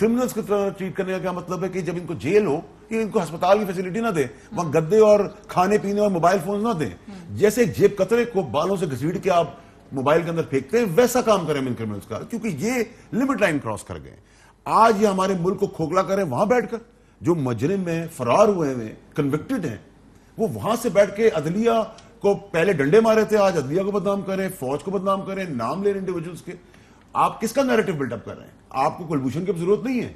Criminals کی طرح treat کرنے کا کیا مطلب ہے کہ جب ان کو جیل ہو کہ ان کو ہسپتال کی فیسلٹی نہ دے, وہاں گدے اور کھانے پینے اور موبائل فون نہ دیں, جیسے ایک جیب کترے کو بالوں سے گھسیٹ کے آپ موبائل کے اندر پھینکتے ہیں ویسا کام کریں ان کرمنلز کا, کیونکہ یہ لمٹ لائن کراس کر گئے. آج یہ ہمارے ملک کو کھوکھلا کریں وہاں بیٹھ کر, جو مجرم ہیں, فرار ہوئے ہیں, کنوکٹڈ ہیں, وہ وہاں سے بیٹھ کے عدلیہ کو پہلے ڈنڈے مارے تھے, آج عدلیہ کو بدنام کریں, فوج کو بدنام کریں, نام لے رہے انڈیویجولز کے. آپ کس کا نیریٹو بلڈ اپ کر رہے ہیں؟ آپ کو کلبھوشن کی ضرورت نہیں ہے,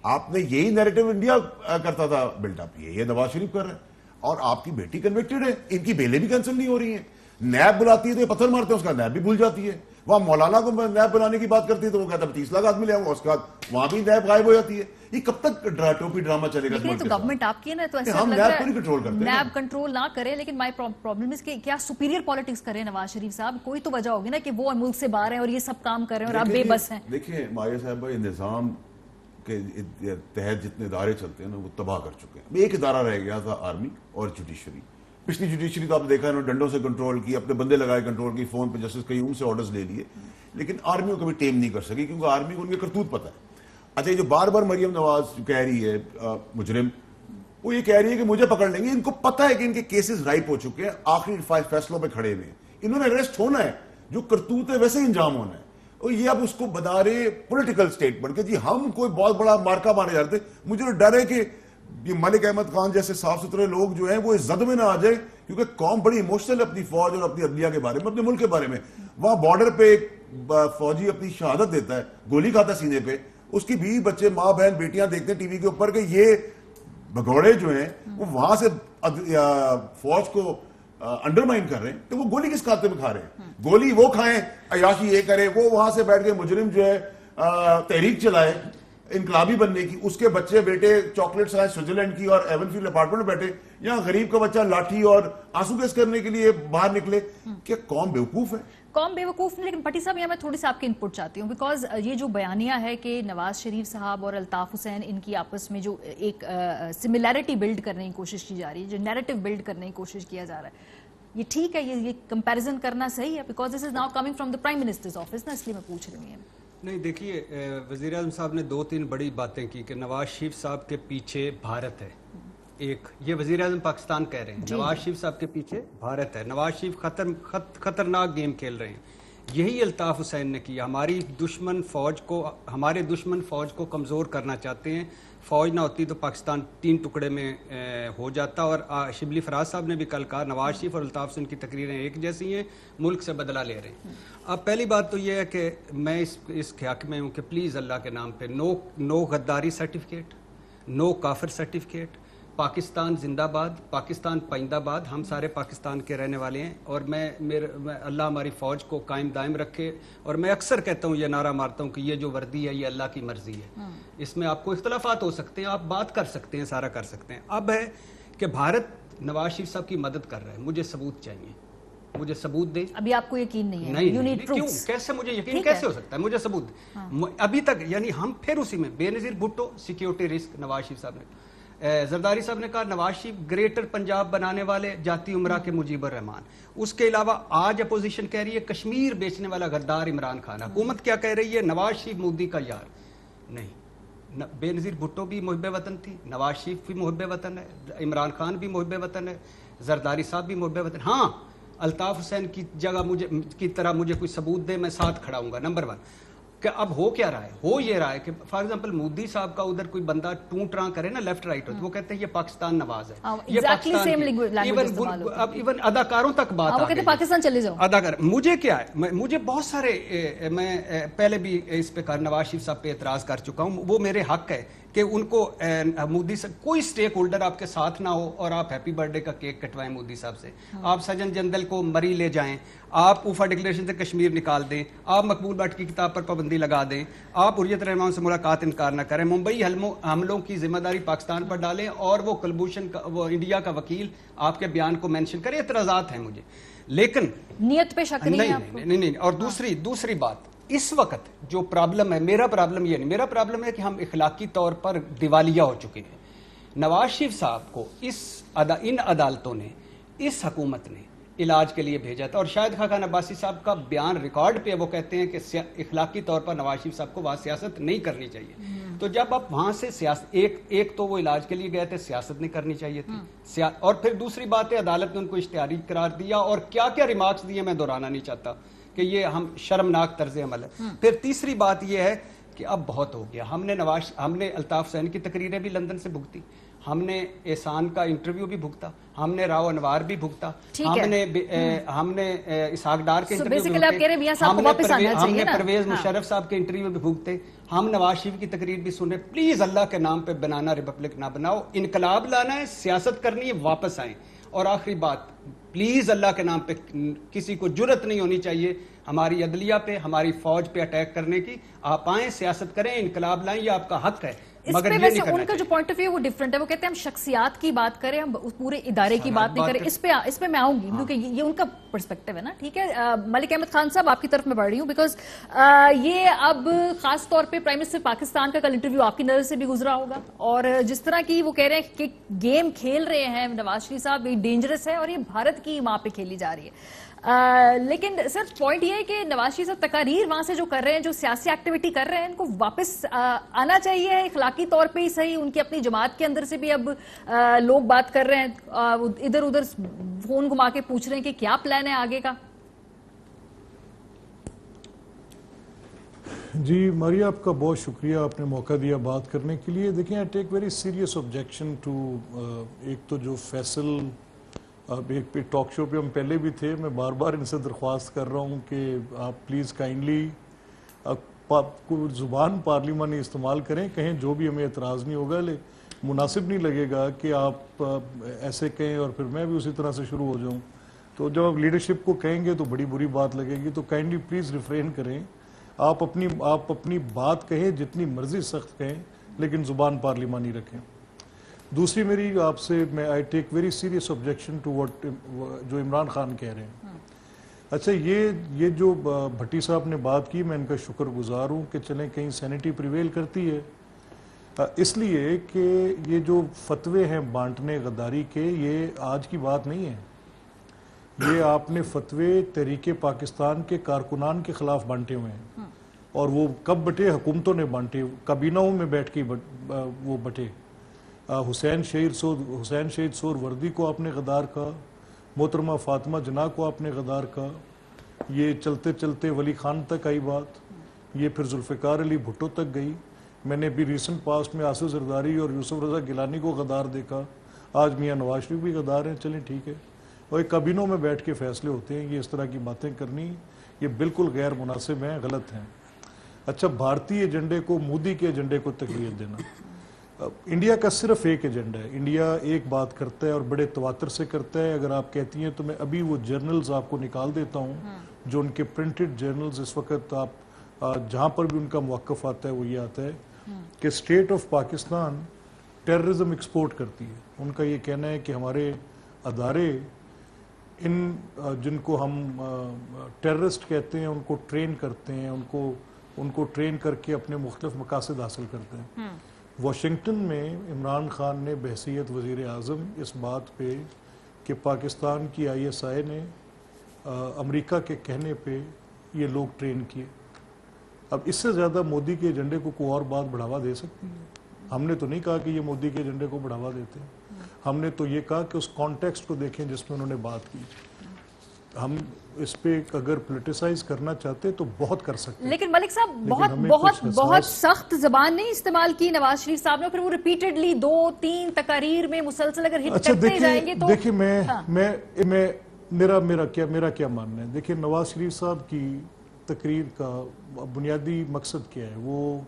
آپ نے یہی نیریٹو انڈیا کرتا تھا بلڈ اپ, یہ نواز شریف کر رہے ہیں. اور آپ کی بیٹی کنوکٹڈ ہے, ان کی بیلیں بھی کینسل نہیں ہو رہی ہیں. نیب بلاتی ہے تو یہ پتھر مارتے ہیں, اس کا نیب بھی بھول جاتی ہے. وہاں مولانا کو نیب بلانے کی بات کرتی ہے تو وہ کہتا ہے 30 لاکھ آدمی لے آؤں گا, اس کے بعد وہاں بھی نیب غائب ہو جاتی ہے. یہ کب تک ٹوپی ڈرامہ چلے گا؟ لیکن تو گورنمنٹ آپ کی ہے نا, تو ایسا ہم لگ رہا نیب کو نہیں کنٹرول کرتے, نیب کنٹرول نہ کرے, لیکن مائی پرابلم ہے کہ کیا سپیریئر پالیٹکس کریں نواز شریف صاحب؟ کوئی تو وجہ ہوگی نا کہ وہ ملک سے باہر ہیں اور یہ سب کام کر رہے ہیں اور آپ بے بس ہیں. دیکھیں ماہیہ صاحب, نظام کے تحت جتنے ادارے چلتے ہیں نا وہ تباہ کر چکے ہیں. ایک ادارہ رہ گیا تھا آرمی اور جوڈیشری. پچھلی جوڈیشری تو آپ نے دیکھا انہوں نے ڈنڈوں سے کنٹرول کی, اپنے بندے لگائے کنٹرول کی, فون پہ جسٹس قیوم سے آرڈرز لے لیے, لیکن آرمی کو کبھی ٹیم نہیں کر سکی کیونکہ آرمی کو ان کے کرتوت پتہ ہے. اچھا, یہ جو بار بار مریم نواز کہہ رہی ہے مجرم, وہ یہ کہہ رہی ہے کہ مجھے پکڑ لیں گے. ان کو پتہ ہے کہ ان کے کیسز رائپ ہو چکے ہیں, آخری فیصلوں پہ کھڑے ہوئے ہیں, انہوں نے اریسٹ ہونا ہے, جو کرتوت ہے ویسے ہی انجام ہونا ہے. اور یہ اب اس کو بتا رہے پولیٹیکل سٹیٹمنٹ کہ جی ہم کوئی بہت بڑا مارکا مارے جاتے. مجھے تو ڈر ہے کہ یہ ملک احمد خان جیسے صاف ستھرے لوگ جو ہیں وہ اس زد میں نہ آ جائے, کیونکہ قوم بڑی ایموشنل ہے اپنی فوج اور اپنی عدلیہ کے بارے میں, اپنے ملک کے بارے میں. وہاں بارڈر پہ ایک فوجی اپنی شہادت دیتا ہے, گولی کھاتا سینے پہ, اس کی بیوی بچے ماں بہن بیٹیاں دیکھتے ہیں ٹی وی کے اوپر کہ یہ بھگوڑے جو ہیں وہ وہاں سے فوج کو انڈرمائن کر رہے ہیں, تو وہ گولی کس کھاتے میں کھا رہے ہیں؟ گولی وہ کھائیں, عیاشی یہ کرے, وہ وہاں سے بیٹھ کے مجرم جو ہے تحریک چلائے انقلابی بننے کی, اس کے بچے بیٹے چاکلیٹس آئے سوئٹزرلینڈ کی اور ایون فیلڈ اپارٹمنٹ میں بیٹھے, یہاں غریب کا بچہ لاٹھی اور آنسو گیس کرنے کے لیے باہر نکلے. کیا قوم بیوقوف ہے؟ قوم بیوقوف. لیکن پٹی صاحب یہاں میں تھوڑی سی آپ کی انپٹ چاہتی ہوں, بیکاز یہ جو بیانیہ ہے کہ نواز شریف صاحب اور الطاف حسین ان کی آپس میں جو ایک سملیرٹی بلڈ کرنے کی کوشش کی جا رہی ہے, جو نیریٹو بلڈ کرنے کی کوشش کیا جا رہا ہے, یہ ٹھیک ہے, یہ کمپیریزن کرنا صحیح ہے؟ Because this is now coming from the prime ministers office نا, اس لیے میں پوچھ رہی ہوں. نہیں دیکھیے, وزیر اعظم صاحب نے 2-3 بڑی باتیں کی کہ نواز شریف صاحب کے پیچھے بھارت ہے. ایک یہ وزیر اعظم پاکستان کہہ رہے ہیں, نواز شریف صاحب کے پیچھے بھارت ہے, نواز شریف خطرناک گیم کھیل رہے ہیں. یہی الطاف حسین نے کیا, ہمارے دشمن فوج کو کمزور کرنا چاہتے ہیں. فوج نہ ہوتی تو پاکستان 3 ٹکڑے میں ہو جاتا. اور شبلی فراز صاحب نے بھی کل کہا نواز شریف اور الطاف حسین کی تقریریں ایک جیسی ہیں, ملک سے بدلہ لے رہے ہیں. اب پہلی بات تو یہ ہے کہ میں اس حق میں ہوں کہ پلیز اللہ کے نام پہ نو غداری سرٹیفکیٹ, نو کافر سرٹیفکیٹ. پاکستان زندہ باد, پاکستان پائندہ باد, ہم سارے پاکستان کے رہنے والے ہیں. اور میں اللہ ہماری فوج کو قائم دائم رکھے. اور میں اکثر کہتا ہوں, یہ نعرہ مارتا ہوں کہ یہ جو وردی ہے یہ اللہ کی مرضی ہے. اس میں آپ کو اختلافات ہو سکتے ہیں, آپ بات کر سکتے ہیں, سارا کر سکتے ہیں. اب ہے کہ بھارت نواز شریف صاحب کی مدد کر رہا ہے, مجھے ثبوت چاہیے, مجھے ثبوت دے. ابھی آپ کو یقین نہیں ہے؟ نہیں, کیوں, کیسے مجھے یقین کیسے ہو سکتا ہے؟ مجھے ثبوت ابھی تک, یعنی ہم پھر اسی میں بے نظیر بھٹو سیکیورٹی رسک نواز شریف صاحب نے, زرداری صاحب نے کہا نواز شریف گریٹر پنجاب بنانے والے جاتی عمرہ کے مجیب الرحمان. اس کے علاوہ آج اپوزیشن کہہ رہی ہے کشمیر بیچنے والا غدار عمران خان. حکومت کیا کہہ رہی ہے؟ نواز شریف مودی کا یار. نہیں, بے نظیر بھٹو بھی محب وطن تھی, نواز شریف بھی محب وطن ہے, عمران خان بھی محب وطن ہے, زرداری صاحب بھی محب وطن. ہاں, الطاف حسین کی جگہ کی طرح مجھے کوئی ثبوت دے, میں ساتھ کھڑا ہوں گا. نمبر 1 کہ اب ہو کیا رہا ہے؟ ہو یہ رہا ہے کہ فار ایگزامپل مودی صاحب کا ادھر کوئی بندہ ٹوں ٹراں کرے نا لیفٹ رائٹ, وہ کہتے ہیں یہ پاکستان نواز ہے, یہ ایون اداکاروں تک بات آ گئی, پاکستان چلے جاؤ اداکار. مجھے کیا ہے, مجھے بہت سارے, میں پہلے بھی اس پہ نواز شریف صاحب پہ اعتراض کر چکا ہوں, وہ میرے حق ہے کہ ان کو مودی سے کوئی سٹیک ہولڈر آپ کے ساتھ نہ ہو اور آپ ہیپی برتھ ڈے کا کیک کٹوائیں مودی صاحب سے, آپ سجن جندل کو مری لے جائیں, آپ اوفا ڈکلیریشن سے کشمیر نکال دیں, آپ مقبول بٹ کی کتاب پر پابندی لگا دیں, آپ حریت رحمان سے ملاقات انکار نہ کریں, ممبئی حملوں کی ذمہ داری پاکستان پر ڈالیں, اور وہ کلبھوشن وہ انڈیا کا وکیل آپ کے بیان کو مینشن کرے. اعتراضات ہیں مجھے, لیکن نیت پہ شک نہیں. اور دوسری بات, اس وقت جو پرابلم ہے, میرا پرابلم یہ نہیں, میرا پرابلم ہے کہ ہم اخلاقی طور پر دیوالیہ ہو چکے ہیں. نواز شریف صاحب کو ان عدالتوں نے, اس حکومت نے علاج کے لیے بھیجا تھا, اور شاہد خاقان عباسی صاحب کا بیان ریکارڈ پہ وہ کہتے ہیں کہ اخلاقی طور پر نواز شریف صاحب کو وہاں سیاست نہیں کرنی چاہیے. تو جب آپ وہاں سے سیاست ایک تو وہ علاج کے لیے گئے تھے, سیاست نہیں کرنی چاہیے تھی, اور پھر دوسری بات ہے عدالت نے ان کو اشتہاری قرار دیا, اور کیا کیا ریمارکس دیے میں دہرانا نہیں چاہتا کہ یہ ہم شرمناک طرز عمل ہے. پھر تیسری بات یہ ہے کہ اب بہت ہو گیا. ہم نے الطاف حسین کی تقریریں بھی لندن سے بھگتی, ہم نے احسان کا انٹرویو بھی بھگتا, ہم نے راو انوار بھی بھگتا, ہم نے اسحاق ڈار کے انٹرویو بھی بھگتے, ہم نے پرویز مشرف صاحب کے انٹرویو بھی بھگتے, ہم نواز شریف کی تقریر بھی سنے. پلیز اللہ کے نام پہ بنانا ریپبلک نہ بناؤ, انقلاب لانا ہے, سیاست کرنی ہے, واپس آئیں. اور آخری بات, پلیز اللہ کے نام پہ کسی کو جرت نہیں ہونی چاہیے ہماری عدلیہ پہ, ہماری فوج پہ اٹیک کرنے کی. آپ آئیں, سیاست کریں, انقلاب لائیں, یہ آپ کا حق ہے. مگر یہ نہیں کرنا چاہیے. ان کا جو پوائنٹ آف ویو وہ ڈیفرنٹ ہے. وہ کہتے ہیں ہم شخصیات کی بات کریں, ہم پورے ادارے کی بات نہیں کریں. اس پہ میں آؤں گی کیونکہ یہ ان کا پرسپیکٹو ہے نا. ٹھیک ہے ملک احمد خان صاحب, آپ کی طرف میں بڑھ رہی ہوں بیکاز یہ اب خاص طور پہ پرائم منسٹر پاکستان کا کل انٹرویو آپ کی نظر سے بھی گزرا ہوگا, اور جس طرح کی وہ کہہ رہے ہیں کہ گیم کھیل رہے ہیں نواز شریف صاحب, یہ ڈینجرس ہے اور یہ بھارت کی ماں پہ کھیلی جا رہی ہے. لیکن سر پوائنٹ یہ ہے کہ نواز شریف صاحب تقاریر وہاں سے جو کر رہے ہیں, جو سیاسی ایکٹیویٹی کر رہے ہیں, ان کو واپس آنا چاہیے اخلاقی طور پہ ہی صحیح. ان کی اپنی جماعت کے اندر سے بھی اب لوگ بات کر رہے ہیں, ادھر ادھر فون گھما کے پوچھ رہے ہیں کہ کیا پلان ہے آگے کا. جی ماریا, آپ کا بہت شکریہ, آپ نے موقع دیا بات کرنے کے لیے. دیکھیں I take very serious objection to ایک تو جو فیصل ایک ٹاک شو پہ ہم پہلے بھی تھے, میں بار بار ان سے درخواست کر رہا ہوں کہ آپ پلیز کائنڈلی زبان پارلیمانی استعمال کریں, کہیں جو بھی ہمیں اعتراض نہیں ہوگا. مناسب نہیں لگے گا کہ آپ ایسے کہیں اور پھر میں بھی اسی طرح سے شروع ہو جاؤں. تو جب آپ لیڈرشپ کو کہیں گے تو بڑی بری بات لگے گی. تو کائنڈلی پلیز ریفرین کریں, آپ اپنی بات کہیں جتنی مرضی سخت کہیں, لیکن زبان پارلیمانی رکھیں. دوسری میری آپ سے میں I take very serious objection to what جو عمران خان کہہ رہے ہیں. اچھا یہ جو بھٹی صاحب نے بات کی, میں ان کا شکر گزار ہوں کہ چلیں کہیں سینٹی پریویل کرتی ہے, اس لیے کہ یہ جو فتوے ہیں بانٹنے غداری کے, یہ آج کی بات نہیں ہے. یہ آپ نے فتوے تحریک پاکستان کے کارکنان کے خلاف بانٹے ہوئے ہیں, اور وہ کب بٹے, حکومتوں نے بانٹے, کابینوں میں بیٹھ کے وہ بٹے. حسین شہید سور وردی کو آپ نے غدار کہا, محترمہ فاطمہ جناح کو آپ نے غدار کہا, یہ چلتے چلتے ولی خان تک آئی بات, یہ پھر ذوالفقار علی بھٹو تک گئی. میں نے بھی ریسنٹ پاسٹ میں آصف زرداری اور یوسف رضا گیلانی کو غدار دیکھا, آج میاں نواز شریف بھی غدار ہیں. چلیں ٹھیک ہے, اور ایک کابینوں میں بیٹھ کے فیصلے ہوتے ہیں. یہ اس طرح کی باتیں کرنی یہ بالکل غیر مناسب ہیں, غلط ہیں. اچھا, بھارتی ایجنڈے کو, مودی کے ایجنڈے کو تقویت دینا, انڈیا کا صرف ایک ایجنڈا ہے. انڈیا ایک بات کرتا ہے اور بڑے تواتر سے کرتا ہے. اگر آپ کہتی ہیں تو میں ابھی وہ جرنلز آپ کو نکال دیتا ہوں, جو ان کے پرنٹڈ جرنلز اس وقت آپ جہاں پر بھی ان کا موقف آتا ہے وہ یہ آتا ہے کہ state of Pakistan terrorism export کرتی ہے. ان کا یہ کہنا ہے کہ ہمارے ادارے جن کو ہم ٹیررسٹ کہتے ہیں ان کو ٹرین کرتے ہیں, ان کو ٹرین کر کے اپنے مختلف مقاصد حاصل کرتے ہیں. واشنگٹن میں عمران خان نے بحیثیت وزیر اعظم اس بات پہ کہ پاکستان کی ISI نے امریکہ کے کہنے پہ یہ لوگ ٹرین کیے. اب اس سے زیادہ مودی کے ایجنڈے کو کوئی اور بات بڑھاوا دے سکتی ہے؟ ہم نے تو نہیں کہا کہ یہ مودی کے ایجنڈے کو بڑھاوا دیتے ہیں. ہم نے تو یہ کہا کہ اس کانٹیکسٹ کو دیکھیں جس میں انہوں نے بات کی. ہم اس پہ اگر پولیٹیسائز کرنا چاہتے تو بہت کر سکتے. لیکن ملک صاحب بہت سخت زبان نہیں استعمال کی نواز شریف صاحب نے, پھر وہ ریپیٹڈلی 2-3 تقاریر میں مسلسل اگر ہٹ کرتے جائیں گے تو. دیکھیں میرا کیا ماننا ہے. دیکھیں نواز شریف صاحب کی تقریر کا بنیادی مقصد کیا ہے. وہ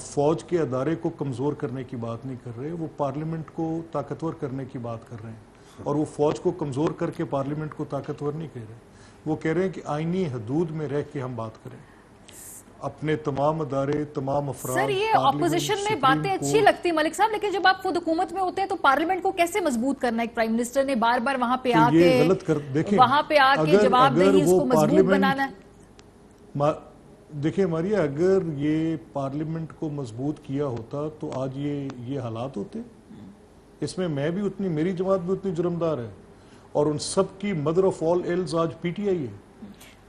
فوج کے ادارے کو کمزور کرنے کی بات نہیں کر رہے, وہ پارلیمنٹ کو طاقتور کرنے کی بات کر رہے ہیں. اور وہ فوج کو کمزور کر کے پارلیمنٹ کو طاقتور نہیں کہہ رہے, وہ کہہ رہے ہیں کہ آئینی حدود میں رہ کے ہم بات کریں. اپنے تمام ادارے, تمام افراد. سر یہ اپوزیشن میں باتیں اچھی لگتی ملک صاحب, لیکن جب آپ خود حکومت میں ہوتے ہیں تو پارلیمنٹ کو کیسے مضبوط کرنا ہے؟ ایک پرائم منسٹر نے بار بار وہاں پہ آ کے جواب دہی اس کو مضبوط بنانا ہے. دیکھیں ماریا, اگر یہ پارلیمنٹ کو مضبوط کیا ہوتا تو آج یہ حالات ہوتے. اس میں میری جماعت بھی اتنی جرمدار ہے, اور ان سب کی مدر آف آل ایلز آج PTI ہے.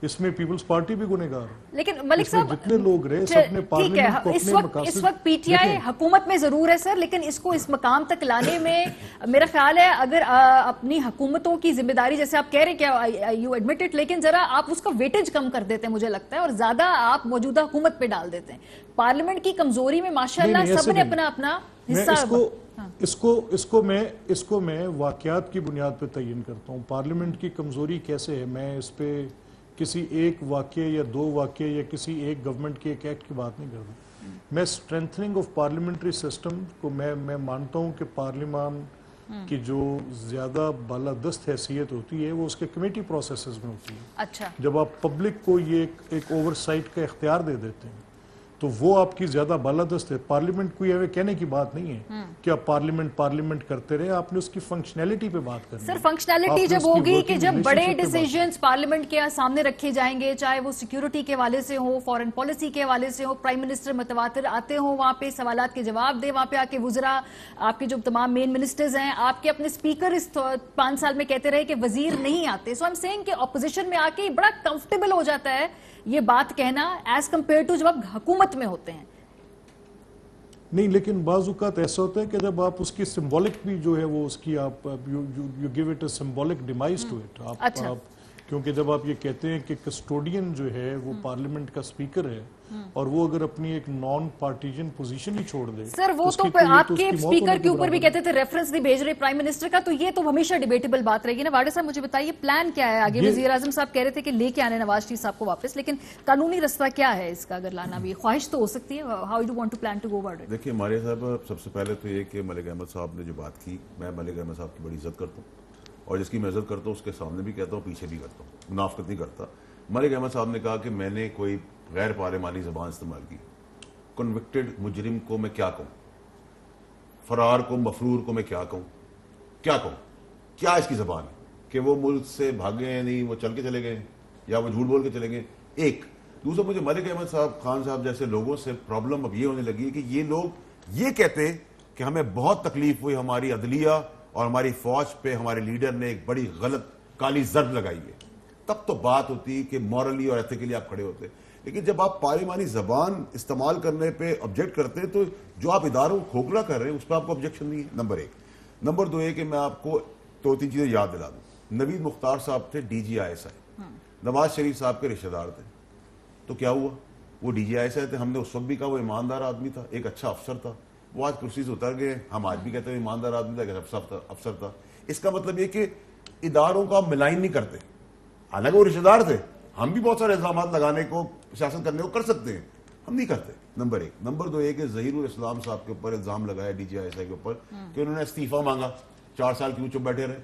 اس میں پیپلز پارٹی بھی گنہگار ہے. لیکن ملک اس میں صاحب جتنے لوگ رہے سب نے پارلیمنٹ کو اپنے مقاصد. اس وقت پی ٹی آئی حکومت میں ضرور ہے سر, لیکن اس کو اس مقام تک لانے میں میرا خیال ہے اگر اپنی حکومتوں کی ذمہ داری, جیسے آپ کہہ رہے ہیں کہ یو ایڈمٹ اٹ, لیکن ذرا آپ اس کا ویٹیج کم کر دیتے ہیں مجھے لگتا ہے, اور زیادہ آپ موجودہ حکومت پہ ڈال دیتے ہیں. پارلیمنٹ کی کمزوری میں ماشاءاللہ سب نے اپنا اپنا حصہ. اس کو میں واقعات کی بنیاد پہ تعین کرتا ہوں. پارلیمنٹ کی کمزوری کیسے ہے, میں اس پہ کسی ایک واقعے یا دو واقعے یا کسی ایک گورنمنٹ کے ایک ایکٹ کی بات نہیں کرتا. میں اسٹرینتھننگ آف پارلیمنٹری سسٹم کو میں مانتا ہوں کہ پارلیمان کی جو زیادہ بالادست حیثیت ہوتی ہے وہ اس کے کمیٹی پروسیسز میں ہوتی ہے. اچھا, جب آپ پبلک کو یہ ایک اوور سائٹ کا اختیار دے دیتے ہیں تو وہ آپ کی زیادہ بالادست ہے. پارلیمنٹ کوئی ایوے کہنے کی بات نہیں ہے کہ آپ پارلیمنٹ کرتے رہے, آپ نے اس کی فنکشنلٹی پہ بات کرنی ہے. سر فنکشنلٹی جب ہوگی کہ جب بڑے ڈیسیجنز پارلیمنٹ کے سامنے رکھے جائیں گے, چاہے وہ سیکیورٹی کے حوالے سے ہو, فارن پالیسی کے حوالے سے ہو, پرائم منسٹر متواتر آتے ہوں وہاں پہ سوالات کے جواب دے, وہاں پہ آ کے وزراء آپ کے جو تمام مین منسٹرز ہیں, آپ کے اپنے اسپیکر اس 5 سال میں کہتے رہے کہ وزیر نہیں آتے. سو آئی ایم سیئنگ کہ اپوزیشن میں آ کے بڑا کمفرٹیبل ہو جاتا ہے یہ بات کہنا ایز کمپیئر ٹو جب آپ حکومت میں ہوتے ہیں. نہیں, لیکن بعض اوقات ایسا ہوتا ہے کہ جب آپ اس کی سمبولک بھی جو ہے وہ اس کی آپ you give it a symbolic demise to it. آپ کیونکہ جب آپ یہ کہتے ہیں کہ کسٹوڈین جو ہے وہ پارلیمنٹ کا اسپیکر ہے اور وہ اگر اپنی ایک نان پارٹیجن پوزیشن ہی چھوڑ دے, سر وہ تو آپ کے اسپیکر کے اوپر بھی کہتے تھے ریفرنس نہیں بھیج رہے پرائم منسٹر کا, تو یہ تو ہمیشہ ڈیبیٹیبل بات رہے گی نا. واڈے صاحب مجھے بتائیے پلان کیا ہے آگے؟ وزیر اعظم صاحب کہہ رہے تھے کہ لے کے آنے نواز شریف صاحب کو واپس, لیکن قانونی رستہ کیا ہے اس کا اگر لانا بھی؟ خواہش تو ہو سکتی ہے. How do want to plan to go about it? دیکھیے ماریہ صاحب, سب سے پہلے تو یہ کہ ملک احمد صاحب نے جو بات کی, میں ملک احمد صاحب کی بڑی عزت کرتا ہوں, اور جس کی میں عزت کرتا ہوں اس کے سامنے بھی کہتا ہوں, پیچھے بھی کرتا ہوں, منافقت نہیں کرتا. ملک احمد صاحب نے کہا کہ میں نے کوئی غیر پارلیمانی زبان استعمال کی. کنوکٹڈ مجرم کو میں کیا کہوں, فرار کو, مفرور کو میں کیا کہوں, کیا اس کی زبان ہے کہ وہ ملک سے بھاگے ہیں نہیں, وہ چل کے چلے گئے یا وہ جھوٹ بول کے چلے گئے. ایک دوسرا, مجھے ملک احمد صاحب, خان صاحب جیسے لوگوں سے پرابلم اب یہ ہونے لگی ہے کہ یہ لوگ یہ کہتے کہ ہمیں بہت تکلیف ہوئی, ہماری عدلیہ اور ہماری فوج پہ ہمارے لیڈر نے ایک بڑی غلط کالی زرد لگائی ہے. تب تو بات ہوتی کہ مورلی اور ایتھیکلی آپ کھڑے ہوتے. لیکن جب آپ پارلیمانی زبان استعمال کرنے پہ آبجیکٹ کرتے ہیں تو جو آپ اداروں کو کھوکھلا کر رہے ہیں اس پہ آپ کو آبجیکشن نہیں ہے. نمبر 1. نمبر 2 یہ کہ میں آپ کو 2-3 چیزیں یاد دلا دوں. نوید مختار صاحب تھے DGI, نواز شریف صاحب کے رشتہ دار تھے. تو کیا ہوا, وہ DGI تھے. ہم نے اس وقت بھی کہا وہ ایماندار آدمی تھا, ایک اچھا افسر تھا. وہ آج کرسی سے اتر گئے, ہم آج بھی کہتے ہیں ایماندار آدمی تھا, ایک افسر تھا. اس کا مطلب یہ کہ اداروں کا ملائن نہیں کرتے. حالانکہ وہ رشتہ دار تھے, ہم بھی بہت سارے الزامات لگانے کو, سیاست کرنے کو کر سکتے ہیں, ہم نہیں کرتے. نمبر 1. نمبر 2 یہ کہ ظہیر الاسلام صاحب کے اوپر الزام لگایا DGI کے اوپر کہ انہوں نے استعفیٰ مانگا, 4 سال کیوں چپ بیٹھے رہے,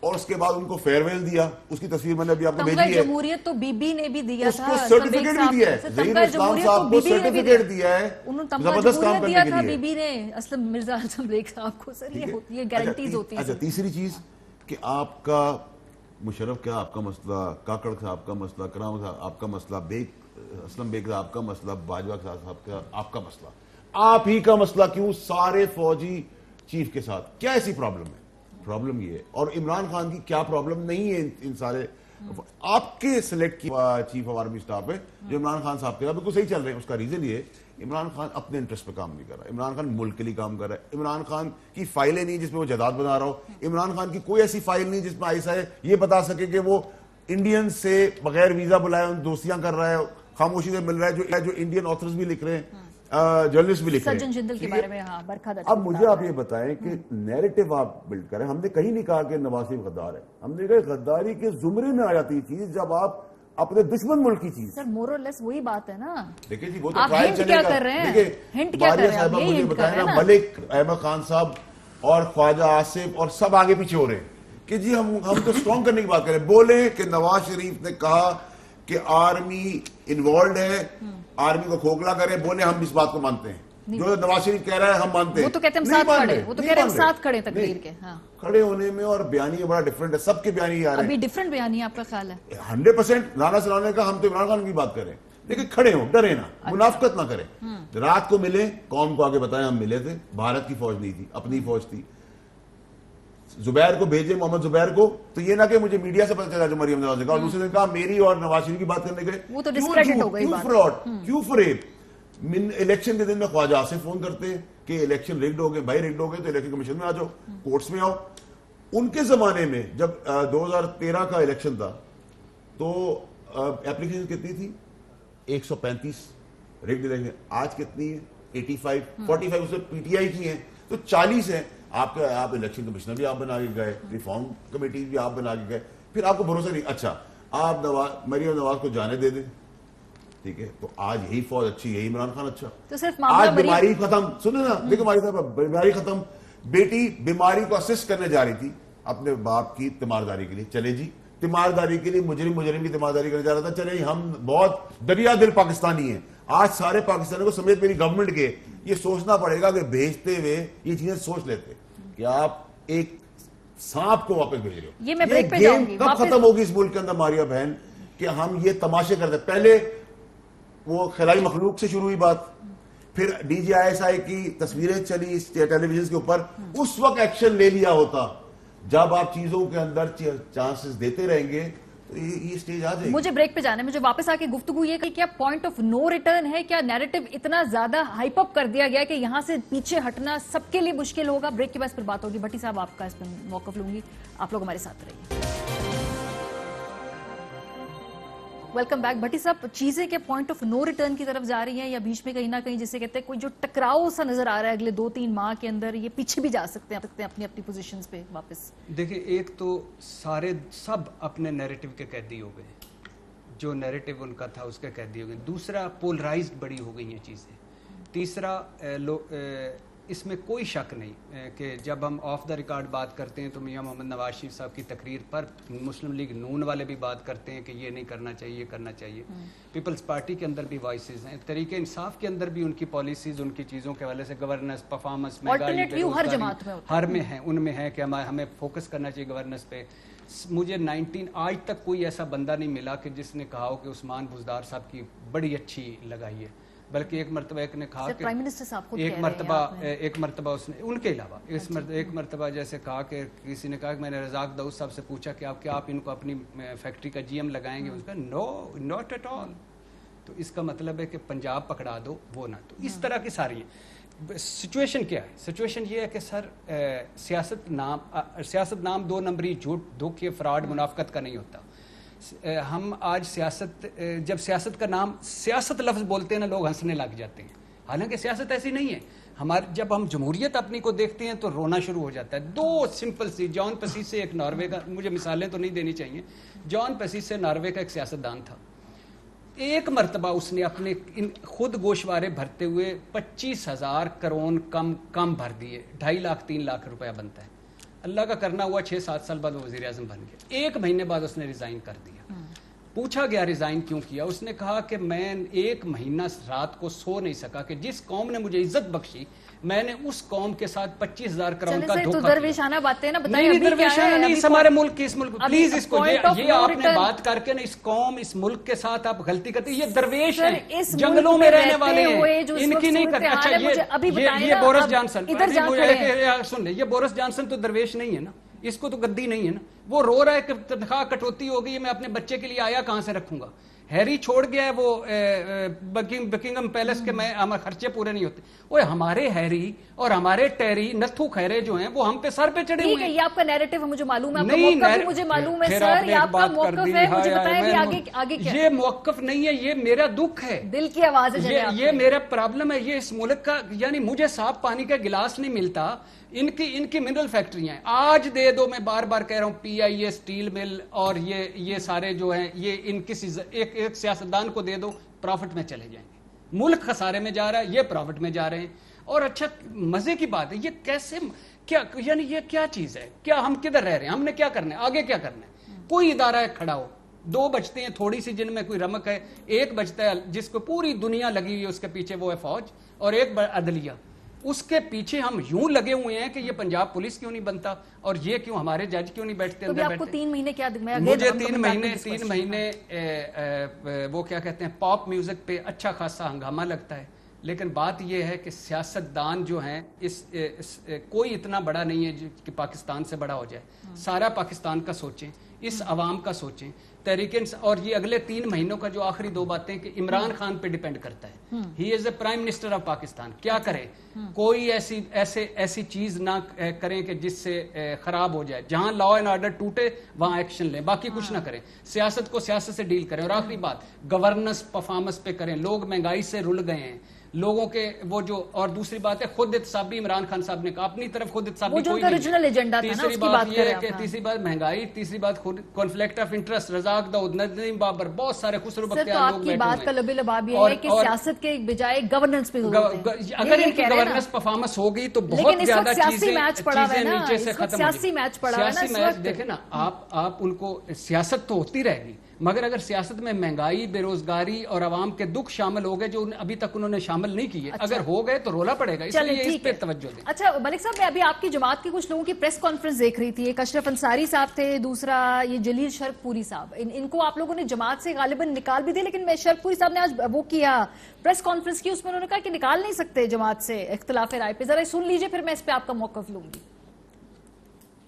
اور اس کے بعد ان کو فیئر ویل دیا. اس کی تصویر میں نے ابھی آپ کو بھیجی ہے. جمہوریت تو بی بی نے بھی دیا تھا, اس کو سرٹیفکیٹ بھی دیا ہے. ظہیر الاسلام صاحب کو سرٹیفکیٹ دیا ہے, زبردست کام کرنے کے لیے. بی بی نے اسلم مرزا اسلم بیگ صاحب کو. سر یہ گارنٹیز ہوتی ہیں. اچھا, تیسری چیز کہ آپ کا مشرف کیا آپ کا مسئلہ, کاکڑ صاحب کا مسئلہ, کرام صاحب آپ کا مسئلہ, اسلم بیگ صاحب کا مسئلہ, باجوہ صاحب کا آپ کا مسئلہ, آپ ہی کا مسئلہ کیوں سارے فوجی چیف کے ساتھ؟ کیا ایسی پرابلم ہے؟ پرابلم یہ ہے. اور عمران خان کی کیا پرابلم نہیں ہے ان سارے آپ کے سلیکٹ کی چیف آف آرمی اسٹاف ہے جو عمران خان صاحب کے ساتھ بالکل صحیح چل رہے ہیں. اس کا ریزن یہ ہے عمران خان اپنے انٹرسٹ پہ کام نہیں کر رہا, عمران خان ملک کے لیے کام کر رہا ہے. عمران خان کی فائلیں نہیں جس میں وہ جائیداد بنا رہا ہو, عمران خان کی کوئی ایسی فائل نہیں جس میں ISI یہ بتا سکے کہ وہ انڈین سے بغیر ویزا بلائے دوستیاں کر رہا ہے, خاموشی سے مل رہا ہے, جو انڈین آتھرز بھی لکھ رہے ہیں, جرنلسٹ بھی لکھ رہے ہیں. سجن جندل کے بارے میں اب مجھے آپ یہ بتائیں کہ نیریٹو آپ بلڈ کریں. ہم نے کہیں نہیں کہا کہ نواز شریف غدار ہے, ہم نے کہا غداری کے زمرے میں آ جاتی چیز جب آپ اپنے دشمن ملک کی چیز. سر مور اور لیس وہی بات ہے نا. دیکھیں جی وہ تو ٹرائل چلے گا. دیکھیں باریہ صاحبہ مجھے بتائیں نا, ملک احمد خان صاحب اور خواجہ آصف اور سب آگے پیچھے ہو رہے ہیں کہ جی ہم تو اسٹرانگ کرنے کی بات کریں. بولے کہ نواز شریف نے کہا کہ آرمی انوالوڈ ہے, آرمی کو کھوکھلا کرے, بولے ہم اس بات کو مانتے ہیں. جو نواز شریف کہہ رہا ہے ہم مانتے ہیں. وہ تو کہتے ہیں ہم ساتھ کھڑے, وہ تو کہہ رہے ہیں ہم ساتھ کھڑے تقریر کے. کھڑے ہونے میں اور بیانی بڑا ڈفرنٹ ہے, سب کے بیانی آ رہے ہیں. ابھی ڈفرنٹ بیانی آپ کا خیال ہے؟ 100% رانا سلانے کا. ہم تو عمران خان کی بات کریں, لیکن کھڑے ہوں, ڈرے نہ, منافقت نہ کریں. رات کو ملے, قوم کو آگے بتائیں ہم ملے تھے, بھارت کی فوج نہیں تھی, اپنی فوج تھی. زبیر کو بھیجے, محمد زبیر کو, تو یہ نہ کہ مجھے میڈیا سے پتہ چلا جو مریم نواز نے کہا, اور دوسرے دن کہا میری اور نواز شریف کی بات کرنے گئے. وہ تو ڈسکریڈٹ ہو گئی کیوں بات. فراڈ, کیوں فریب؟ الیکشن کے دن میں خواجہ آصف فون کرتے ہیں کہ الیکشن ریگڈ ہو گئے. بھائی ریگڈ ہو گئے تو الیکشن کمیشن میں آ جاؤ, کورٹس میں آؤ. ان کے زمانے میں جب 2013 کا الیکشن تھا تو اپلیکیشن کتنی تھی؟ 135 ریگڈ الیکشن. آج کتنی ہے؟ 85. 45 اس میں پی ٹی آئی کی ہیں, تو 40 ہیں. آپ الیکشن کمشنر بھی آپ بنا کے گئے, ریفارم کمیٹی بھی آپ بنا کے گئے, پھر آپ کو بھروسہ نہیں. اچھا آپ مریم نواز کو جانے دے دیں, ٹھیک ہے, تو آج یہی فوج اچھی, یہی عمران خان اچھا. تو صرف آج بیماری ختم, سنیں نا, دیکھو ہماری صاحب, بیماری ختم. بیٹی بیماری کو اسسٹ کرنے جا رہی تھی اپنے باپ کی تیمارداری کے لیے, چلے جی تیمارداری کے لیے مجرم کی تیمارداری کرنے جا رہا تھا, چلے جی ہم بہت دریا دل پاکستانی ہیں. آج سارے پاکستانیوں کو سمیت میری گورنمنٹ کے یہ سوچنا پڑے گا کہ بھیجتے ہوئے یہ چیزیں سوچ لیتے کہ آپ ایک سانپ کو واپس بھیج رہے ہو. یہ گیم کب ختم ہوگی اس ملک کے اندر ماریا بہن, کہ ہم یہ تماشے کرتے. پہلے وہ خلائی مخلوق سے شروع ہوئی بات, پھر D G I S I کی تصویریں چلی ٹیلی ویژن کے اوپر. اس وقت ایکشن لے لیا ہوتا. جب آپ چیزوں کے اندر چانسز دیتے رہیں گے تو یہ سٹیج آ جائے گی. مجھے بریک پہ جانا ہے, مجھے واپس آ کے گفتگو یہ کہ کیا پوائنٹ آف نو ریٹرن ہے, کیا نیریٹو اتنا زیادہ ہائپ اپ کر دیا گیا کہ یہاں سے پیچھے ہٹنا سب کے لیے مشکل ہوگا؟ بریک کے بعد پھر بات ہوگی. بھٹی صاحب آپ کا اس پہ موقف لوں گی, آپ لوگ ہمارے ساتھ رہیے. Welcome back. بھٹی صاحب, چیزیں کے پوائنٹ آف نو ریٹرن کی طرف جا رہی ہیں یا بیچ میں کہیں نہ کہیں جسے کہتے ہیں کوئی جو ٹکراؤ سا نظر آ رہا ہے اگلے 2-3 ماہ کے اندر, یہ پیچھے بھی جا سکتے ہیں اپنی پوزیشنز پہ واپس؟ دیکھیں, ایک تو سب اپنے نیریٹو کے قیدی ہو گئے, جو نیریٹو ان کا تھا اس کے قیدی ہو گئے. دوسرا, پولرائزڈ بڑی ہو گئی ہیں چیزیں. تیسرا, اس میں کوئی شک نہیں کہ جب ہم آف دا ریکارڈ بات کرتے ہیں تو میاں محمد نواز شریف صاحب کی تقریر پر مسلم لیگ نون والے بھی بات کرتے ہیں کہ یہ نہیں کرنا چاہیے, یہ کرنا چاہیے. پیپلز پارٹی کے اندر بھی وائسز ہیں, تحریک انصاف کے اندر بھی ان کی پالیسیز, ان کی چیزوں کے حوالے سے گورننس, پرفارمنس, ہر جماعت میں ہر میں ہیں, ان میں ہے کہ ہمیں فوکس کرنا چاہیے گورننس پہ. مجھے آج تک کوئی ایسا بندہ نہیں ملا کہ جس نے کہا ہو کہ عثمان بزدار صاحب کی بڑی اچھی لگائی ہے. بلکہ ایک مرتبہ ایک نے کہا کہ ایک مرتبہ اس نے, ان کے علاوہ ایک مرتبہ جیسے کہا کہ کسی نے کہا کہ میں نے رزاق داؤد صاحب سے پوچھا کہ آپ ان کو اپنی فیکٹری کا جی ایم لگائیں گے؟ اس کا نو, ناٹ ایٹ آل. تو اس کا مطلب ہے کہ پنجاب پکڑا دو, وہ نہ. تو اس طرح کی ساری سچویشن کیا ہے؟ سچویشن یہ ہے کہ سر, سیاست نام 2 نمبری, جھوٹ, دھوکے, فراڈ, منافقت کا نہیں ہوتا. ہم آج جب سیاست کا نام, سیاست لفظ بولتے ہیں نا, لوگ ہنسنے لگ جاتے ہیں. حالانکہ سیاست ایسی نہیں ہے. جب ہم جمہوریت اپنی کو دیکھتے ہیں تو رونا شروع ہو جاتا ہے. 2 سمپل سی, جان پسیس سے, ایک ناروے کا, مجھے مثالیں تو نہیں دینی چاہیے, جان پسیس سے ناروے کا ایک سیاستدان تھا. ایک مرتبہ اس نے اپنے خود گوشوارے بھرتے ہوئے 25,000 کروڑ کم بھر دیے. 2.5 لاکھ 3 لاکھ روپیہ بنتا ہے. اللہ کا کرنا ہوا 6-7 سال بعد وہ وزیر اعظم بن گیا. 1 مہینے بعد اس نے ریزائن کر دیا. پوچھا گیا ریزائن کیوں کیا؟ اس نے کہا کہ میں 1 مہینہ رات کو سو نہیں سکا کہ جس قوم نے مجھے عزت بخشی, میں نے اس قوم کے ساتھ 25,000 کروڑ کا دھوکہ کیا. درویشانہ باتیں نا, نہیں درویشانہ نہیں, اس ہمارے ملک کی, اس ملک, پلیز اس کو, یہ آپ نے بات کر کے نا اس قوم, اس ملک کے ساتھ آپ غلطی کرتے ہیں. یہ درویش ہیں, جنگلوں میں رہنے والے ہیں, ان کی نہیں کرتے. اچھا, یہ بورس جانسن, سن لیں, یہ بورس جانسن تو درویش نہیں ہے نا, اس کو تو گدی نہیں ہے نا. وہ رو رہا ہے کہ تنخواہ کٹوتی ہو گئی, میں اپنے بچے کے لیے آیا کہاں سے رکھوں گا. ہیری چھوڑ گیا ہے وہ بکنگم پیلس کے, میں ہمارے خرچے پورے نہیں ہوتے. اوے ہمارے ہیری اور ہمارے ٹیری نتھو خیرے جو ہیں وہ ہم پہ سر پہ چڑھے ہوئے ہیں. یہ آپ کا نیریٹو ہے, مجھے معلوم ہے, آپ کا موقف بھی مجھے معلوم ہے سر, یہ آپ کا موقف ہے, مجھے بتائیں آگے کیا. یہ موقف نہیں ہے, یہ میرا دکھ ہے, دل کی آواز ہے, یہ میرا پرابلم ہے. یہ اس ملک کا, یعنی مجھے صاف پانی کا گلاس نہیں ملتا, ان کی منرل فیکٹریاں ہیں. آج دے دو, میں بار بار کہہ رہا ہوں, پی آئی اے اسٹیل مل اور یہ سارے جو ہیں, یہ ان کسی ایک سیاستدان کو دے دو, پروفٹ میں چلے جائیں گے. ملک خسارے میں جا رہا ہے, یہ پروفٹ میں جا رہے ہیں. اور اچھا مزے کی بات ہے, یہ کیسے, کیا یعنی یہ کیا چیز ہے؟ کیا ہم کدھر رہ رہے ہیں؟ ہم نے کیا کرنا ہے آگے, کیا کرنا ہے؟ کوئی ادارہ کھڑا ہو, 2 بچتے ہیں تھوڑی سی جن میں کوئی رمک ہے, 1 بچتا ہے جس کو پوری دنیا لگی ہوئی ہے اس کے پیچھے, وہ ہے فوج, اور 1 عدلیہ. اس کے پیچھے ہم یوں لگے ہوئے ہیں کہ یہ پنجاب پولیس کیوں نہیں بنتا, اور یہ کیوں ہمارے جج کیوں نہیں بیٹھتے اندر بیٹھتے. آپ کو 3 مہینے کیا, مجھے 3 مہینے وہ کیا کہتے ہیں, پاپ میوزک پہ اچھا خاصا ہنگامہ لگتا ہے. لیکن بات یہ ہے کہ سیاستدان جو ہیں کوئی اتنا بڑا نہیں ہے کہ پاکستان سے بڑا ہو جائے. سارا پاکستان کا سوچیں, اس عوام کا سوچیں. تحریک اور یہ اگلے 3 مہینوں کا جو آخری 2 باتیں کہ عمران خان پہ ڈیپینڈ کرتا ہے. ہی از اے پرائم منسٹر آف پاکستان. کیا کرے, کوئی ایسی چیز نہ کریں کہ جس سے خراب ہو جائے. جہاں لا اینڈ آرڈر ٹوٹے وہاں ایکشن لیں, باقی کچھ نہ کریں. سیاست کو سیاست سے ڈیل کریں. اور آخری بات, گورننس پرفارمنس پہ کریں. لوگ مہنگائی سے رل گئے ہیں لوگوں کے وہ جو. اور دوسری بات ہے خود احتسابی. عمران خان صاحب نے کہا اپنی طرف خود احتسابی کوئی نہیں. تیسری بات یہ ہے کہ تیسری بات مہنگائی, تیسری بات کانفلکٹ آف انٹرسٹ. رزاق داؤد, ندیم بابر, بہت سارے خسرو بختیار لوگ بیٹھے ہوئے ہیں. بات کا لب لباب یہ ہے کہ سیاست کے بجائے گورننس پہ اگر ان کی گورننس پرفارمنس ہو گئی تو بہت زیادہ چیزیں نیچے سے ختم ہو گئی. سیاسی میچ دیکھیں نا آپ ان کو. سیاست تو ہوتی رہے گی مگر اگر سیاست میں مہنگائی, بے روزگاری اور عوام کے دکھ شامل ہو گئے جو ابھی تک انہوں نے شامل نہیں کیے, اگر ہو گئے تو رولا پڑے گا. اس لیے اس پہ توجہ دیں. اچھا ملک صاحب, میں ابھی آپ کی جماعت کے کچھ لوگوں کی پریس کانفرنس دیکھ رہی تھی. ایک اشرف انصاری صاحب تھے, دوسرا یہ جلیل شرک پوری صاحب. ان کو آپ لوگوں نے جماعت سے غالباً نکال بھی دیا, لیکن میں شرک پوری صاحب نے آج وہ کیا پریس کانفرنس کی, اس میں انہوں نے کہا کہ نکال نہیں سکتے جماعت سے اختلاف رائے پہ. ذرا سن لیجئے پھر میں اس پہ آپ کا موقف لوں گی.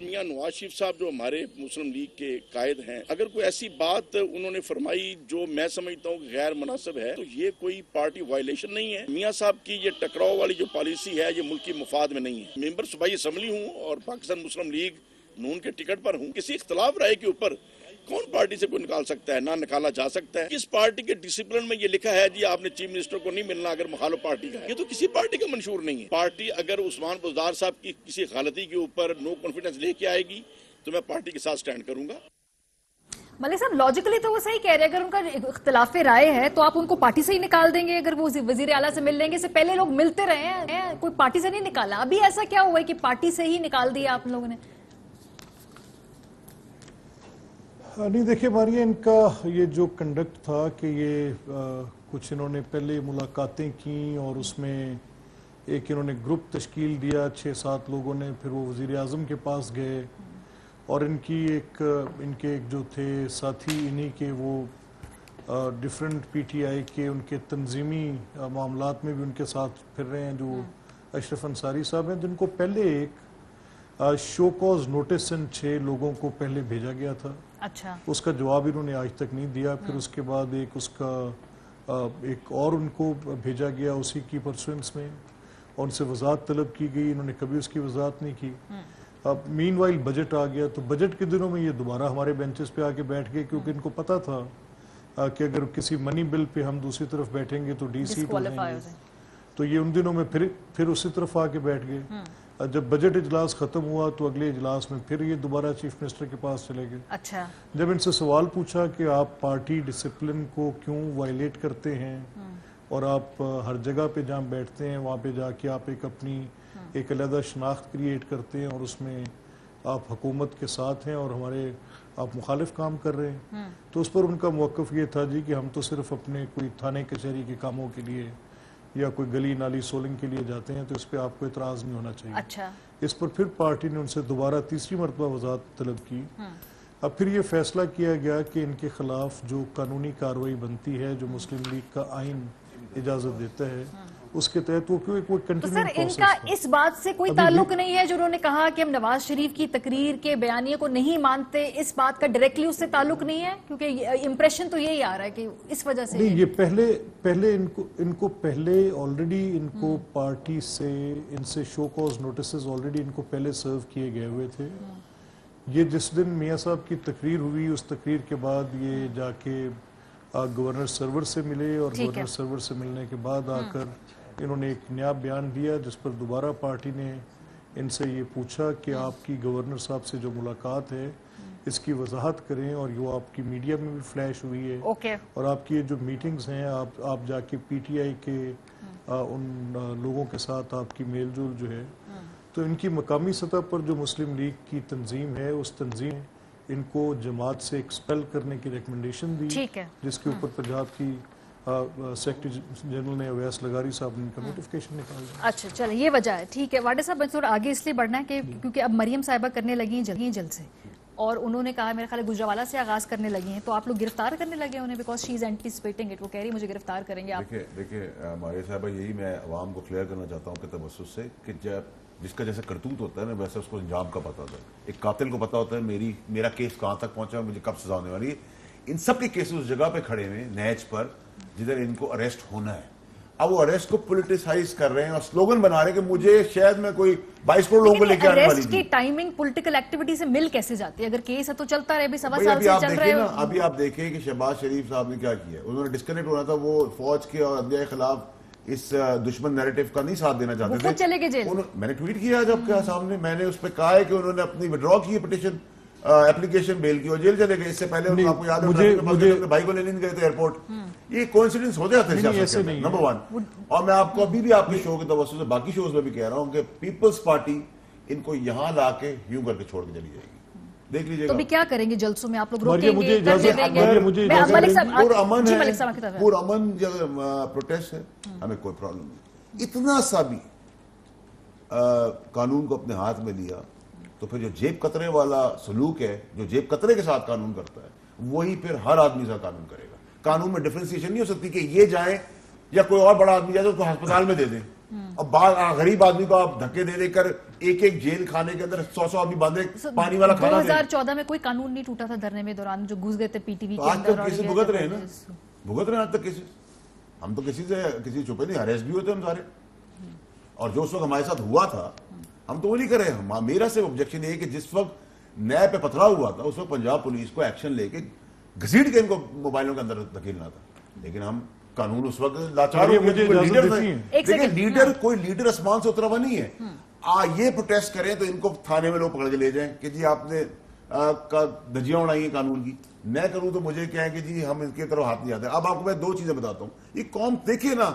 میاں نواز شریف صاحب جو ہمارے مسلم لیگ کے قائد ہیں, اگر کوئی ایسی بات انہوں نے فرمائی جو میں سمجھتا ہوں کہ غیر مناسب ہے تو یہ کوئی پارٹی وائلیشن نہیں ہے. میاں صاحب کی یہ ٹکراؤ والی جو پالیسی ہے یہ ملکی مفاد میں نہیں ہے. ممبر صوبائی اسمبلی ہوں اور پاکستان مسلم لیگ نون کے ٹکٹ پر ہوں. کسی اختلاف رائے کے اوپر کون پارٹی سے کوئی نکال سکتا ہے؟ نہ نکالا جا سکتا ہے. کس پارٹی کے ڈسپلن میں یہ لکھا ہے جی آپ نے چیف منسٹر کو نہیں ملنا اگر مخالف پارٹی کا ہے؟ یہ تو کسی پارٹی کا منشور نہیں ہے. پارٹی اگر عثمان بزدار صاحب کی کسی غلطی کے اوپر نو کانفیڈنس لے کے آئے گی تو میں پارٹی کے ساتھ سٹینڈ کروں گا. ملک صاحب لاجیکلی تو وہ صحیح کہہ رہے ہیں, اگر ان کا اختلاف رائے ہے تو آپ ان کو پارٹی سے ہی نکال دیں گے. اگر وہ وزیر اعلیٰ سے مل لیں گے, اس سے پہلے لوگ ملتے رہے ہیں, کوئی پارٹی سے نہیں نکالا. ابھی ایسا کیا ہوا ہے کہ پارٹی سے ہی نکال دیا آپ لوگوں نے؟ نہیں دیکھیں ماریہ, ان کا یہ جو کنڈکٹ تھا کہ یہ کچھ انہوں نے پہلے ملاقاتیں کی اور اس میں ایک انہوں نے گروپ تشکیل دیا 6-7 لوگوں نے, پھر وہ وزیر اعظم کے پاس گئے اور ان کے ایک جو تھے ساتھی انہی کے وہ ڈیفرنٹ پی ٹی آئی کے ان کے تنظیمی معاملات میں بھی ان کے ساتھ پھر رہے ہیں جو اشرف انصاری صاحب ہیں, جن کو پہلے ایک شو کوز نوٹس ان 6 لوگوں کو پہلے بھیجا گیا تھا. اچھا, اس کا جواب انہوں نے آج تک نہیں دیا. پھر اس کے بعد ایک اور ان کو بھیجا گیا اسی کی پرسوینس میں اور ان سے وضاحت طلب کی گئی, انہوں نے کبھی اس کی وضاحت نہیں کی. اب مین وائل بجٹ آ گیا تو بجٹ کے دنوں میں یہ دوبارہ ہمارے بینچز پہ آ کے بیٹھ گئے کیونکہ ان کو پتا تھا کہ اگر کسی منی بل پہ ہم دوسری طرف بیٹھیں گے تو ڈی سیٹ ہو جائیں گے. تو یہ ان دنوں میں پھر اسی طرف آ کے بیٹھ گئے. جب بجٹ اجلاس ختم ہوا تو اگلے اجلاس میں پھر یہ دوبارہ چیف منسٹر کے پاس چلے گئے. اچھا, جب ان سے سوال پوچھا کہ آپ پارٹی ڈسپلن کو کیوں وائلیٹ کرتے ہیں اور آپ ہر جگہ پہ جہاں بیٹھتے ہیں وہاں پہ جا کے آپ اپنی ایک علیحدہ شناخت کریٹ کرتے ہیں اور اس میں آپ حکومت کے ساتھ ہیں اور آپ مخالف کام کر رہے ہیں, تو اس پر ان کا موقف یہ تھا جی کہ ہم تو صرف اپنے کوئی تھانے کچہری کے کاموں کے لیے یا کوئی گلی نالی سولنگ کے لیے جاتے ہیں تو اس پہ آپ کو اعتراض نہیں ہونا چاہیے. اچھا, اس پر پھر پارٹی نے ان سے دوبارہ تیسری مرتبہ وضاحت طلب کی. اب پھر یہ فیصلہ کیا گیا کہ ان کے خلاف جو قانونی کارروائی بنتی ہے جو مسلم لیگ کا آئین اجازت دیتا ہے اس کے تحت وہ تو سر ان کا اس بات سے کوئی تعلق نہیں ہے جو انہوں نے کہا کہ ہم نواز شریف کی تقریر کے بیانیے کو نہیں مانتے, اس بات کا ڈائریکٹلی اس سے تعلق نہیں ہے کیونکہ امپریشن تو یہی آ رہا ہے کہ اس وجہ سے نہیں. یہ پہلے ان کو پہلے آلریڈی ان کو پارٹی سے ان سے شو کوز نوٹسز آلریڈی ان کو پہلے سرو کیے گئے ہوئے تھے. یہ جس دن میاں صاحب کی تقریر ہوئی اس تقریر کے بعد یہ جا کے گورنر سرور سے ملے اور گورنر سرور سے ملنے کے بعد آ کر انہوں نے ایک نیا بیان دیا جس پر دوبارہ پارٹی نے ان سے یہ پوچھا کہ آپ کی گورنر صاحب سے جو ملاقات ہے اس کی وضاحت کریں اور یہ آپ کی میڈیا میں بھی فلیش ہوئی ہے اور آپ کی جو میٹنگز ہیں آپ جا کے پی ٹی آئی کے ان لوگوں کے ساتھ آپ کی میل جول جو ہے تو ان کی مقامی سطح پر جو مسلم لیگ کی تنظیم ہے اس تنظیم ان کو جماعت سے ایکسپیل کرنے کی ریکمنڈیشن دی جس کے اوپر پنجاب کی سیکرٹری جنرل نے اویس لغاری صاحب نے کا نوٹیفیکیشن نکال دیا. اچھا چلیں یہ وجہ ہے, ٹھیک ہے. واڈے صاحب تھوڑا آگے اس لیے بڑھنا ہے کہ کیونکہ اب مریم صاحبہ کرنے لگی ہیں جلد سے اور انہوں نے کہا میرے خیال گجرانوالہ سے آغاز کرنے لگی ہیں, تو آپ لوگ گرفتار کرنے لگے انہیں because she is anticipating it, وہ کہہ رہی مجھے گرفتار کریں گے آپ. دیکھیں ماریہ صاحبہ, یہی میں عوام کو کلیئر کرنا چاہتا ہوں کہ تبسط سے کہ جس کا جیسے کرتوت ہوتا ہے نا ویسے اس کو انجام کا پتہ ہوتا ہے. ایک قاتل کو پتہ ہوتا ہے میرا کیس کہاں تک پہنچا ہے, مجھے کب سزا ہونے والی ہے. ان سب کے کیسز اس جگہ پہ کھڑے ہوئے نیچ پر جدھر ان کو اریسٹ ہونا ہے. اب وہ اریسٹ کو پولیٹیسائز کر رہے ہیں اور سلوگن بنا رہے ہیں کہ مجھے شاید میں کوئی 22 کروڑ لوگوں کو لے کے آنے والی اریسٹ کی ٹائمنگ پولیٹیکل ایکٹیویٹی سے مل کیسے جاتی ہے؟ اگر کیس ہے تو چلتا رہے, بھی 7 سال سے چل رہا ہے. ابھی آپ دیکھیں کہ شہباز شریف صاحب نے کیا کیا, انہوں نے ڈسکنیکٹ ہونا تھا, وہ فوج کے اور عدلیہ کے خلاف اس دشمن نیریٹو کا نہیں ساتھ دینا چاہتے تھے. چلے گئے جیل. میں نے ٹویٹ کیا جب کے سامنے, میں نے اس پہ کہا ہے کہ انہوں نے اپنی وڈرا کی پٹیشن اپلیکیشن بیل کی اور جیل چلے گئے. اس سے پہلے آپ کو یاد ہے اپنے بھائی کو لینے گئے تھے ایئرپورٹ. یہ کوئنسیڈنس ہو جاتا ہے سیاست میں, نمبر 1. اور میں آپ کو ابھی بھی آپ کے شو کے توسط سے باقی شوز میں بھی کہہ رہا ہوں کہ پیپلز پارٹی ان کو یہاں لا کے یوں کر کے چھوڑ کے چلی جائے گی. دیکھ لیجیے گا. تو بھی کیا کریں گے جلسوں میں آپ لوگ روکیں گے؟ پور امن پروٹیسٹ ہے, ہمیں کوئی پرابلم نہیں. اتنا سا بھی قانون کو اپنے ہاتھ میں لیا تو پھر جو جیب قطرے والا سلوک ہے, جو جیب قطرے کے ساتھ قانون کرتا ہے, وہی پھر ہر آدمی سے قانون کرے گا. قانون میں ڈفرینسیشن نہیں ہو سکتی کہ یہ جائیں یا کوئی اور بڑا آدمی جائے تو اس کو ہسپتال میں دے دیں. اب غریب آدمی کو آپ دھکے دے کر ایک جیل کھانے کے اندر 100 آدمی باندھے پانی والا کھانا دیں. 2014 میں کوئی قانون نہیں ٹوٹا تھا دھرنے میں دوران جو گھس گئے تھے پی ٹی وی کے آج اندر. تک کسی بھگت رہے ہیں نا, بھگت رہے ہیں آج تک کسی. ہم تو کسی سے کسی چھپے نہیں, اریسٹ بھی ہوتے ہم سارے. اور جو اس وقت ہمارے ساتھ ہوا تھا ہم تو وہ نہیں کر رہے. میرا صرف آبجیکشن یہ ہے کہ جس وقت نیب پہ پتھراؤ ہوا تھا اس وقت پنجاب پولیس کو ایکشن لے کے گھسیٹ کے ان کو موبائلوں کے اندر دھکیلنا تھا. لیکن ہم قانون اس وقت لاچار ہو گئے. لیڈر کوئی لیڈر آسمان سے اترا ہوا نہیں ہے. یہ پروٹیسٹ کریں تو ان کو تھانے میں لوگ پکڑ کے لے جائیں کہ جی آپ نے دھجیاں اڑائی ہیں قانون کی. میں کروں تو مجھے کہیں کہ جی ہم ان کی طرف ہاتھ نہیں آتے. اب آپ کو میں 2 چیزیں بتاتا ہوں. یہ قوم دیکھیے نا,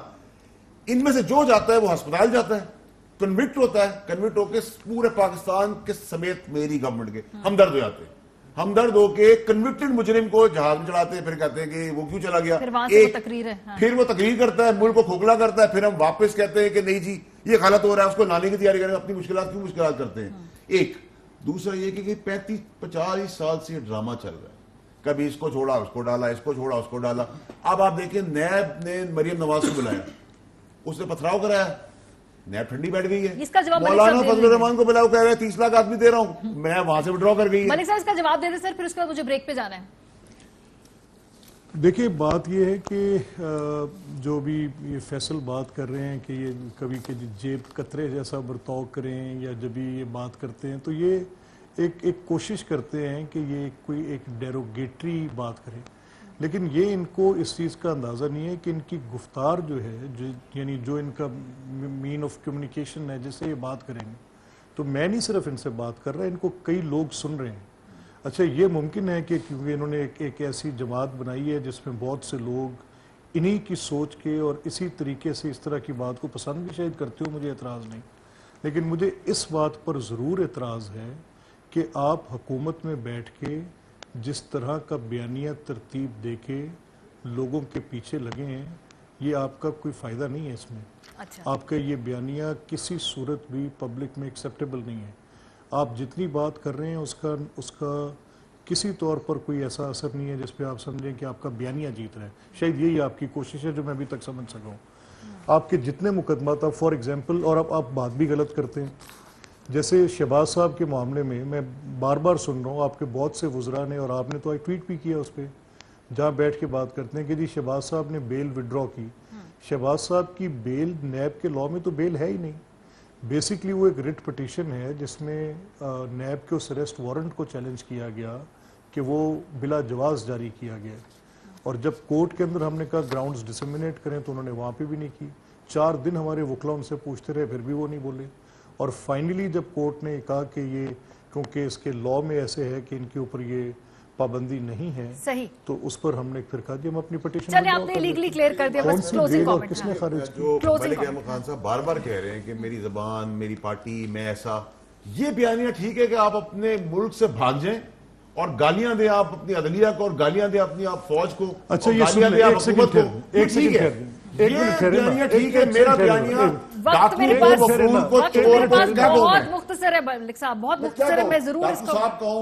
ان میں سے جو جاتا ہے وہ ہسپتال جاتا ہے, کنوکٹ ہوتا ہے, کنوکٹ ہو کے پورے پاکستان کے سمیت میری گورنمنٹ کے ہمدرد ہو جاتے ہیں. ہمدرد ہو کے کنوکٹڈ مجرم کو جہاز میں چڑھاتے ہیں, پھر کہتے ہیں کہ وہ کیوں چلا گیا, پھر وہ تقریر کرتا ہے, ملک کو کھوکھلا کرتا ہے, پھر ہم واپس کہتے ہیں کہ نہیں جی یہ غلط ہو رہا ہے, اس کو لانے کی تیاری کریں, اپنی مشکلات کیوں مشکلات کرتے ہیں. ایک دوسرا یہ کہ 35-40 سال سے یہ ڈرامہ چل رہا ہے, کبھی اس کو چھوڑا اس کو ڈالا, اس کو چھوڑا اس کو ڈالا. اب آپ دیکھیں نیب نے مریم نواز کو بلایا, اس نے پتھراؤ کرایا, نیب ٹھنڈی بیٹھ گئی ہے. مولانا فضل الرحمان کو بلاؤ, کہہ رہے ہیں 30 لاکھ آدمی دے رہا ہوں, میں وہاں سے وڈرا کر گئی. ملک صاحب اس کا جواب دے دیں سر, پھر اس کے بعد مجھے بریک پہ جانا ہے. دیکھیں بات یہ ہے کہ جو بھی یہ فیصل بات کر رہے ہیں کہ یہ کبھی کہ جیب قطرے جیسا برتاؤ کریں یا جب بھی یہ بات کرتے ہیں تو یہ ایک کوشش کرتے ہیں کہ یہ کوئی ایک ڈیروگیٹری بات کریں. لیکن یہ ان کو اس چیز کا اندازہ نہیں ہے کہ ان کی گفتار جو ہے یعنی جو ان کا مین آف کمیونیکیشن ہے جس سے یہ بات کریں گے, تو میں نہیں صرف ان سے بات کر رہا, ان کو کئی لوگ سن رہے ہیں. اچھا یہ ممکن ہے کہ کیونکہ انہوں نے ایک ایسی جماعت بنائی ہے جس میں بہت سے لوگ انہی کی سوچ کے اور اسی طریقے سے اس طرح کی بات کو پسند بھی شاید کرتے ہو, مجھے اعتراض نہیں. لیکن مجھے اس بات پر ضرور اعتراض ہے کہ آپ حکومت میں بیٹھ کے جس طرح کا بیانیہ ترتیب دے کے لوگوں کے پیچھے لگے ہیں, یہ آپ کا کوئی فائدہ نہیں ہے اس میں. آپ کا یہ بیانیہ کسی صورت بھی پبلک میں ایکسیپٹیبل نہیں ہے. آپ جتنی بات کر رہے ہیں اس کا کسی طور پر کوئی ایسا اثر نہیں ہے جس پہ آپ سمجھیں کہ آپ کا بیانیہ جیت رہا ہے. شاید یہی آپ کی کوشش ہے جو میں ابھی تک سمجھ سکا ہوں. آپ کے جتنے مقدمات آپ فار ایگزامپل, اور آپ بات بھی غلط کرتے ہیں, جیسے شہباز صاحب کے معاملے میں بار بار سن رہا ہوں آپ کے بہت سے وزراء نے, اور آپ نے تو ایک ٹویٹ بھی کیا اس پہ جہاں بیٹھ کے بات کرتے ہیں کہ جی شہباز صاحب نے بیل وڈرا کی. شہباز صاحب کی بیل نیب کے لاء میں تو بیل ہے ہی نہیں. بیسکلی وہ ایک ریٹ پٹیشن ہے جس میں نیب کے اس اریسٹ وارنٹ کو چیلنج کیا گیا کہ وہ بلا جواز جاری کیا گیا. اور جب کورٹ کے اندر ہم نے کہا گراؤنڈز ڈسیمنیٹ کریں تو انہوں نے وہاں پہ بھی نہیں کی. 4 دن ہمارے وکلا ان سے پوچھتے رہے, پھر بھی وہ نہیں بولے. اور فائنلی جب کورٹ نے کہا کہ یہ کیونکہ اس کے لاء میں ایسے ہے کہ ان کے اوپر یہ پابندی نہیں ہے, صحیح, تو اس پر ہم نے پھر کہا کہ ہم اپنی پٹیشن چلیں آپ نے لیگلی کلیئر کر دیا. بس کلوزنگ کامنٹ کس نے خارج کی. جو ملک احمد خان صاحب بار بار کہہ رہے ہیں کہ میری زبان, میری پارٹی, میں ایسا, یہ بیانیہ ٹھیک ہے کہ آپ اپنے ملک سے بھاگ جائیں اور گالیاں دیں آپ اپنی عدلیہ کو, اور گالیاں دیں اپنی آپ فوج کو, اچھا یہ سن لیں, ایک سیکنڈ ٹھیک ہے, ایک منٹ ٹھہرے, ٹھیک ہے, میرا بیانیہ وقت میرے پاس بہت مختصر ہے ملک صاحب, بہت مختصر ہے, میں ضرور اس کو